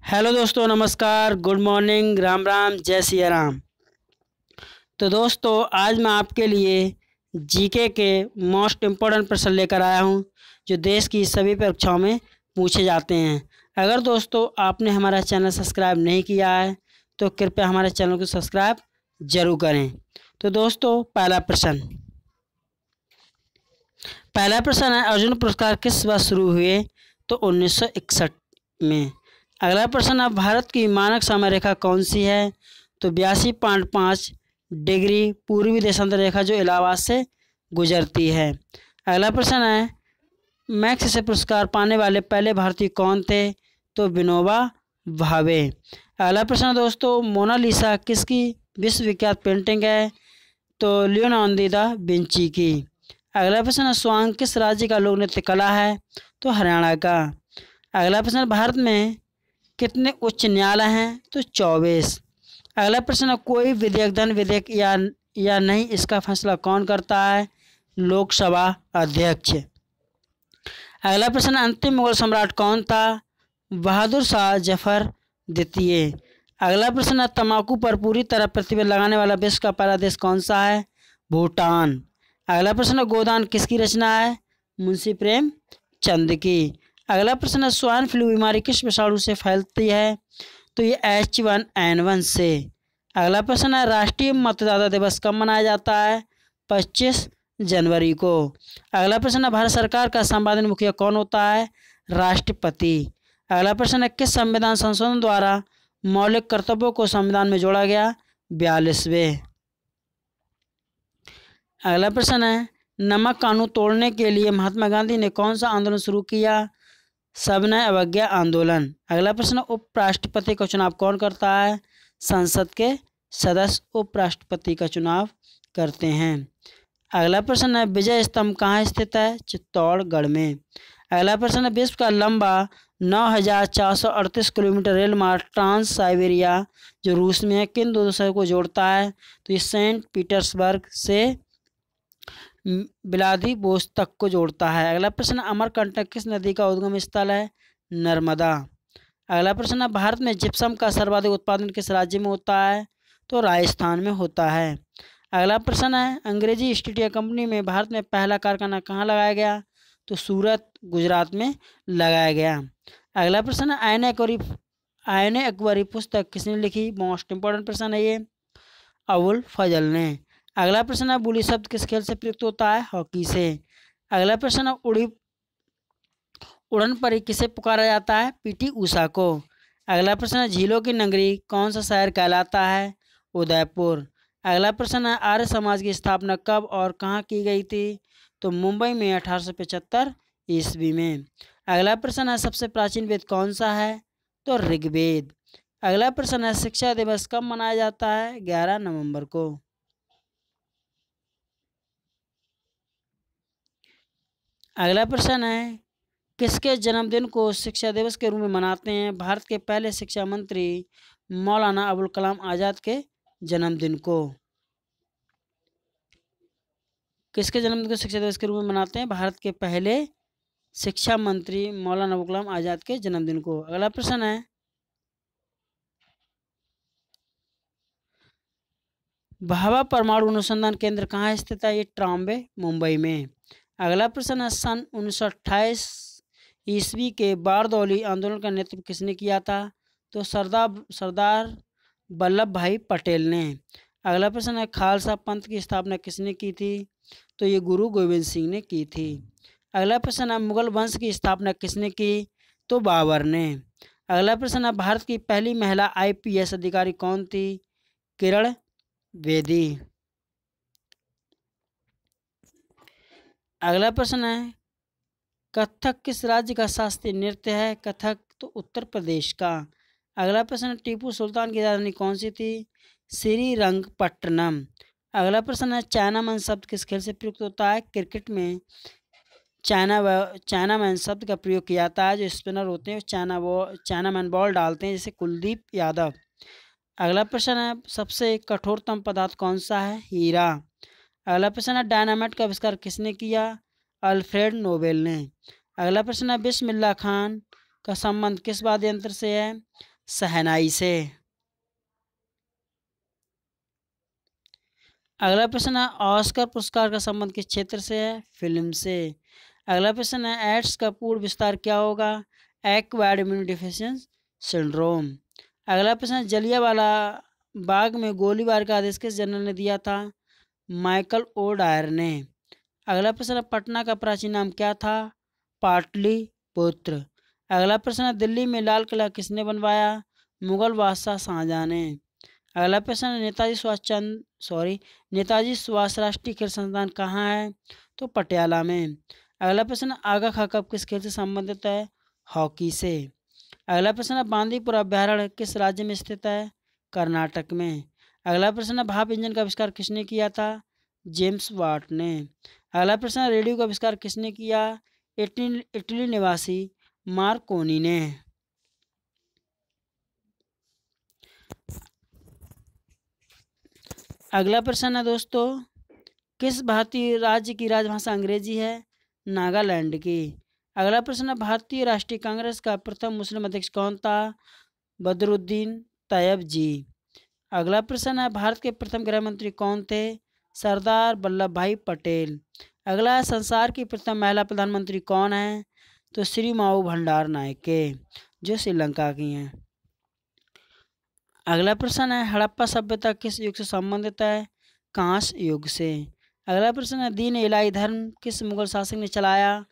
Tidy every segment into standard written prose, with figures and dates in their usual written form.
Hello दोस्तों, नमस्कार, good morning, Ram Ram, जय सिया राम। तो दोस्तों, आज मैं आपके लिए जीके के मोस्ट इम्पोर्टेंट प्रश्न लेकर आया हूं जो देश की सभी परीक्षाओं में पूछे जाते हैं। अगर दोस्तों आपने हमारा चैनल सब्सक्राइब नहीं किया है तो कृपया हमारे चैनल को सब्सक्राइब जरूर करें। तो दोस्तों, पहला प्रश्न है, अर्जुन पुरस्कार किस वर्ष शुरू हुए? तो 1961 में। अगला प्रश्न है, भारत की मानक समय रेखा कौन सी है? तो 82.5 डिग्री पूर्वी देशांतर रेखा जो इलाहाबाद से गुजरती है। अगला प्रश्न है, मैक्सेसे पुरस्कार पाने वाले पहले भारतीय कौन थे? तो विनोबा भावे। अगला प्रश्न है दोस्तों, मोनालिसा किसकी विश्वविख्यात पेंटिंग है? तो लियोनार्दो दा विंची की। अगला प्रश्न है, स्वांग किस राज्य का लोक नृत्य कला है? तो हरियाणा का। अगला प्रश्न है, भारत में कितने उच्च न्यायालय हैं? तो 24। अगला प्रश्न है, कोई विधेयक धन विधेयक या नहीं, इसका फैसला कौन करता है? लोकसभा अध्यक्ष। अगला प्रश्न है, अंतिम मुगल सम्राट कौन था? बहादुर शाह जफर द्वितीय। अगला प्रश्न है, तंबाकू पर पूरी तरह प्रतिबंध लगाने वाला विश्व का पहला देश कौन सा है? भूटान। अगला प्रश्न है, गोदान किसकी रचना है? मुंशी प्रेमचंद की। अगला प्रश्न है, स्वाइन फ्लू बीमारी किस विषाणु से फैलती है? तो ये H1N1 से। अगला प्रश्न है, राष्ट्रीय मतदाता दिवस कब मनाया जाता है? 25 जनवरी को। अगला प्रश्न है, भारत सरकार का संविधान मुखिया कौन होता है? राष्ट्रपति। अगला प्रश्न है, किस संविधान संशोधन द्वारा मौलिक कर्तव्यों को संविधान में जोड़ा गया? 42वें। अगला प्रश्न है, नमक कानून तोड़ने के लिए महात्मा गांधी ने कौन सा आंदोलन शुरू किया? सविनय अवज्ञा आंदोलन। अगला प्रश्न, उपराष्ट्रपति का चुनाव कौन करता है? संसद के सदस्य उपराष्ट्रपति का चुनाव करते हैं। अगला प्रश्न है, विजय स्तंभ कहाँ स्थित है? चित्तौड़गढ़ में। अगला प्रश्न है, विश्व का लंबा 9,438 किलोमीटर रेल मार्ग ट्रांस साइबेरिया जो रूस में है किन दो शहरों को जोड़ता है? तो ये सेंट पीटर्सबर्ग से व्लादिवोस्तोक को जोड़ता है। अगला प्रश्न, अमरकंटक किस नदी का उद्गम स्थल है? नर्मदा। अगला प्रश्न है, भारत में जिप्सम का सर्वाधिक उत्पादन किस राज्य में होता है? तो राजस्थान में होता है। अगला प्रश्न है, अंग्रेजी ईस्ट इंडिया कंपनी में भारत में पहला कारखाना कहाँ लगाया गया? तो सूरत, गुजरात में लगाया गया। अगला प्रश्न है, आयने अकबरी पुस्तक किसने लिखी? मोस्ट इंपॉर्टेंट प्रश्न है ये, अबुल फजल ने। अगला प्रश्न है, बुली शब्द किस खेल से प्रयुक्त होता है? हॉकी से। अगला प्रश्न है, उड़न परी किसे पुकारा जाता है? पीटी उषा को। अगला प्रश्न है, झीलों की नगरी कौन सा शहर कहलाता है? उदयपुर। अगला प्रश्न है, आर्य समाज की स्थापना कब और कहाँ की गई थी? तो मुंबई में 1875 ईस्वी में। अगला प्रश्न है, सबसे प्राचीन वेद कौन सा है? तो ऋग्वेद। अगला प्रश्न है, शिक्षा दिवस कब मनाया जाता है? 11 नवंबर को। अगला प्रश्न है, किसके जन्मदिन को शिक्षा दिवस के रूप में मनाते हैं? भारत के पहले शिक्षा मंत्री मौलाना अबुल कलाम आज़ाद के जन्मदिन को। किसके जन्मदिन को शिक्षा दिवस के रूप में मनाते हैं? भारत के पहले शिक्षा मंत्री मौलाना अबुल कलाम आज़ाद के जन्मदिन को। अगला प्रश्न है, भाभा परमाणु अनुसंधान केंद्र कहाँ स्थित है? ये ट्राम्बे, मुंबई में। अगला प्रश्न है, सन 1928 ईस्वी के बारदौली आंदोलन का नेतृत्व किसने किया था? तो सरदार वल्लभ भाई पटेल ने। अगला प्रश्न है, खालसा पंथ की स्थापना किसने की थी? तो ये गुरु गोविंद सिंह ने की थी। अगला प्रश्न है, मुगल वंश की स्थापना किसने की? तो बाबर ने। अगला प्रश्न है, भारत की पहली महिला IPS अधिकारी कौन थी? किरण बेदी। अगला प्रश्न है, कथक किस राज्य का शास्त्रीय नृत्य है? कथक तो उत्तर प्रदेश का। अगला प्रश्न है, टीपू सुल्तान की राजधानी कौन सी थी? श्रीरंगपट्टनम। अगला प्रश्न है, चाइनामैन शब्द किस खेल से प्रयुक्त होता है? क्रिकेट में चाइनामैन शब्द का प्रयोग किया जाता है। जो स्पिनर होते हैं चाइनामैन बॉल डालते हैं, जैसे कुलदीप यादव। अगला प्रश्न है, सबसे कठोरतम पदार्थ कौन सा है? हीरा। अगला प्रश्न है, डायनामाइट का आविष्कार किसने किया? अल्फ्रेड नोबेल ने। अगला प्रश्न है, बिस्मिल्लाह खान का संबंध किस वाद्य यंत्र से है? शहनाई से। अगला प्रश्न है ऑस्कर पुरस्कार का संबंध किस क्षेत्र से है? फिल्म से। अगला प्रश्न है एड्स का पूर्ण विस्तार क्या होगा? Acquired immunodeficiency syndrome. अगला प्रश्न है जलियांवाला बाग में गोलीबार का आदेश किस जनरल ने दिया था? माइकल ओ डायर ने। अगला प्रश्न है पटना का प्राचीन नाम क्या था? पाटलिपुत्र। अगला प्रश्न है दिल्ली में लाल किला किसने बनवाया? मुगल बादशाह शाहजहां ने। अगला प्रश्न है नेताजी सुभाष राष्ट्रीय खेल संस्थान कहाँ है? तो पटियाला में। अगला प्रश्न है आगा खां कब किस खेल से संबंधित है? हॉकी से। अगला प्रश्न है बांदीपुर अभ्यारण्य किस राज्य में स्थित है? कर्नाटक में। अगला प्रश्न है भाप इंजन का आविष्कार किसने किया था? जेम्स वाट ने। अगला प्रश्न है रेडियो का आविष्कार किसने किया? इटली निवासी मार्कोनी ने। अगला प्रश्न है दोस्तों किस भारतीय राज्य की राजभाषा अंग्रेजी है? नागालैंड की। अगला प्रश्न है भारतीय राष्ट्रीय कांग्रेस का प्रथम मुस्लिम अध्यक्ष कौन था? बदरुद्दीन तैयब जी। अगला प्रश्न है भारत के प्रथम गृह मंत्री कौन थे? सरदार वल्लभ भाई पटेल। अगला है संसार की प्रथम महिला प्रधानमंत्री कौन है? तो श्री माऊ भंडार नायके जो श्रीलंका की हैं। अगला प्रश्न है हड़प्पा सभ्यता किस युग से संबंधित है? कांस्य युग से। अगला प्रश्न है दीन इलाही धर्म किस मुगल शासक ने चलाया?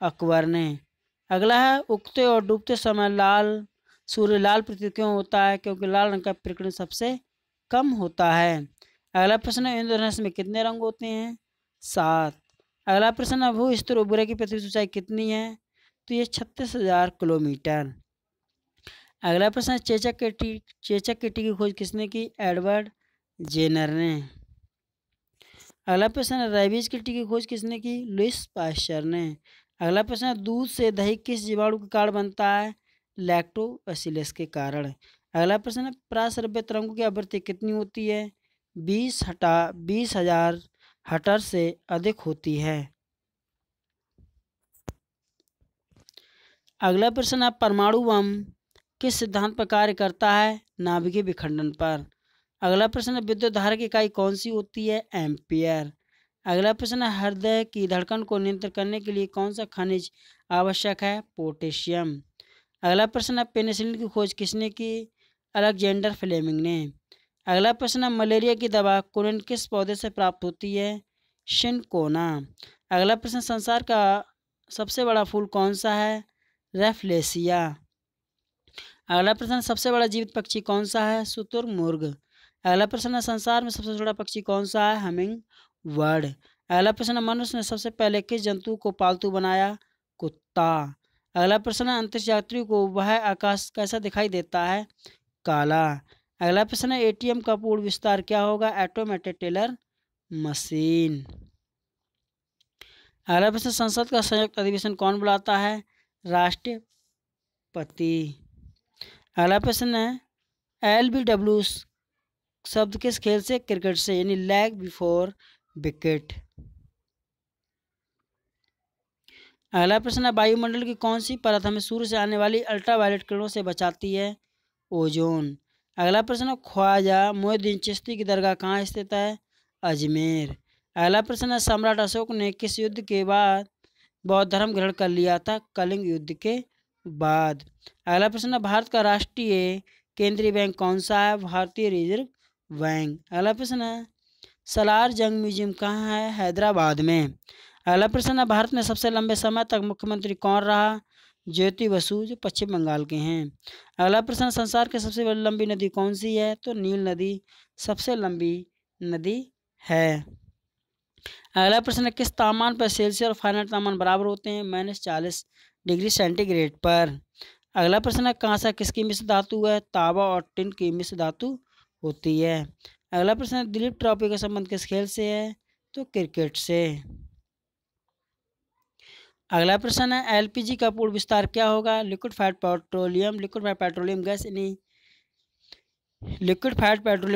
अकबर ने। अगला है उगते और डूबते समय सूर्य लाल प्रतीत क्यों होता है? क्योंकि लाल रंग का प्रकीर्णन सबसे कम होता है। अगला प्रश्न है इंद्रधनुष में कितने रंग होते हैं? 7। अगला प्रश्न है भू स्तर उपग्रह की पृथ्वी की ऊंचाई कितनी है? तो ये 36,000 किलोमीटर। अगला प्रश्न है चेचक के टी की खोज किसने की? एडवर्ड जेनर ने। अगला प्रश्न है रेबीज की टी की खोज किसने की? लुइस पास्चर ने। अगला प्रश्न है दूध से दही किस जीवाणु के कारण बनता है? लैक्टोबैसिलस के कारण। अगला प्रश्न है प्रासरभ्य तरंगों की आवृत्ति कितनी होती है? 20,000 हर्ट्ज से अधिक होती है। अगला प्रश्न है परमाणु बम किस सिद्धांत पर कार्य करता है? नाभिकीय विखंडन पर। अगला प्रश्न है विद्युत धारा की इकाई कौन सी होती है? एम्पियर। अगला प्रश्न है हृदय की धड़कन को नियंत्रित करने के लिए कौन सा खनिज आवश्यक है? पोटेशियम। अगला प्रश्न है पेनिसिलिन की खोज किसने की? अलेक्जेंडर फ्लेमिंग ने। अगला प्रश्न है मलेरिया की दवा कोलिन किस पौधे से प्राप्त होती है? शिनकोना। अगला प्रश्न संसार का सबसे बड़ा फूल कौन सा है? रेफ्लेसिया। अगला प्रश्न सबसे बड़ा जीवित पक्षी कौन सा है? शुतुरमुर्ग। अगला प्रश्न है संसार में सबसे छोटा पक्षी कौन सा है? Humming bird. अगला प्रश्न है मनुष्य ने सबसे पहले किस जंतु को पालतू बनाया? कुत्ता। अगला प्रश्न है अंतरिक्ष यात्रियों को वह आकाश कैसा दिखाई देता है? काला। अगला प्रश्न है एटीएम का पूर्ण विस्तार क्या होगा? Automated teller machine. अगला प्रश्न संसद का संयुक्त अधिवेशन कौन बुलाता है? राष्ट्रपति। अगला प्रश्न है LBW शब्द किस खेल से? क्रिकेट से, यानी लेग बिफोर विकेट। अगला प्रश्न है वायुमंडल की कौन सी परत हमें सूर्य से आने वाली अल्ट्रावायलेट किरणों से बचाती है? ओजोन। अगला प्रश्न है ख्वाजा मोइनुद्दीन चिश्ती की दरगाह कहाँ स्थित है? अजमेर। अगला प्रश्न है सम्राट अशोक ने किस युद्ध के बाद बौद्ध धर्म ग्रहण कर लिया था? कलिंग युद्ध के बाद। अगला प्रश्न है भारत का राष्ट्रीय केंद्रीय बैंक कौन सा है? भारतीय रिजर्व बैंक। अगला प्रश्न है सलार जंग म्यूजियम कहाँ है? हैदराबाद में। अगला प्रश्न है भारत में सबसे लंबे समय तक मुख्यमंत्री कौन रहा? ज्योति बसु जो पश्चिम बंगाल के हैं। अगला प्रश्न संसार की सबसे लंबी नदी कौन सी है? तो नील नदी सबसे लंबी नदी है। अगला प्रश्न है किस तापमान पर सेल्सियस और फारेनहाइट तापमान बराबर होते हैं? -40 डिग्री सेंटीग्रेड पर। अगला प्रश्न है कांसा किसकी मिश्र धातु है? तांबा और टिन की मिश्र धातु होती है। अगला प्रश्न है दिलीप ट्रॉफी का संबंध किस खेल से है? तो क्रिकेट से। अगला प्रश्न है LPG का पूर्ण विस्तार क्या होगा? लिक्विड फैट पेट्रोलियम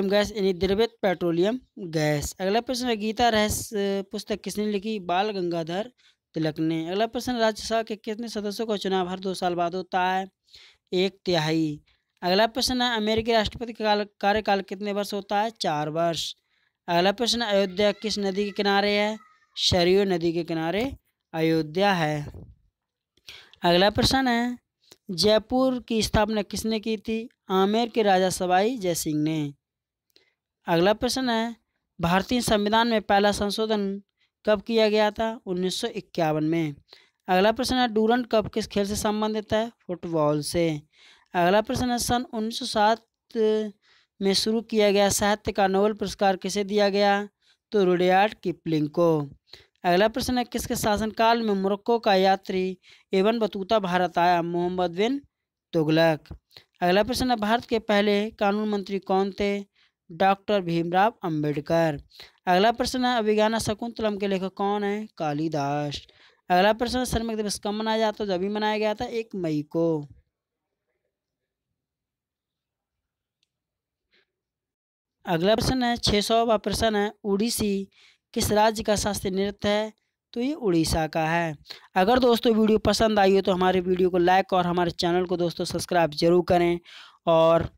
गैस यानी द्रवित पेट्रोलियम गैस। अगला प्रश्न है गीता रहस्य पुस्तक किसने लिखी? बाल गंगाधर तिलक ने। अगला प्रश्न राज्यसभा के कितने सदस्यों का चुनाव हर 2 साल बाद होता है? 1/3। अगला प्रश्न है अमेरिकी राष्ट्रपति का कार्यकाल कितने वर्ष होता है? 4 वर्ष। अगला प्रश्न, अयोध्या किस नदी के किनारे है? सरयू नदी के किनारे अयोध्या है। अगला प्रश्न है जयपुर की स्थापना किसने की थी? आमेर के राजा सवाई जयसिंह ने। अगला प्रश्न है भारतीय संविधान में पहला संशोधन कब किया गया था? 1951 में। अगला प्रश्न है डूरंड कप किस खेल से संबंधित है? फुटबॉल से। अगला प्रश्न है सन 1907 में शुरू किया गया साहित्य का नोबेल पुरस्कार किसे दिया गया? तो रुडयार्ड किपलिंग को। अगला प्रश्न है किसके शासनकाल में मोरक्को का यात्री इब्न बतूता भारत आया? मोहम्मद बिन तुगलक। अगला प्रश्न है भारत के पहले कानून मंत्री कौन थे? डॉक्टर भीमराव अंबेडकर। अगला प्रश्न है अभिज्ञान शकुंतलम के लेखक कौन है? कालिदास। अगला प्रश्न है श्रमिक दिवस कब मनाया जाता है? जब भी मनाया गया था 1 मई को। अगला प्रश्न है 600वां प्रश्न है उड़ीसी किस राज्य का शास्त्रीय नृत्य है? तो ये उड़ीसा का है। अगर दोस्तों वीडियो पसंद आई हो तो हमारे वीडियो को लाइक और हमारे चैनल को दोस्तों सब्सक्राइब जरूर करें और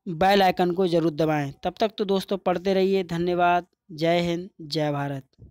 बेल आइकन को जरूर दबाएं। तब तक तो दोस्तों पढ़ते रहिए। धन्यवाद। जय हिंद, जय भारत।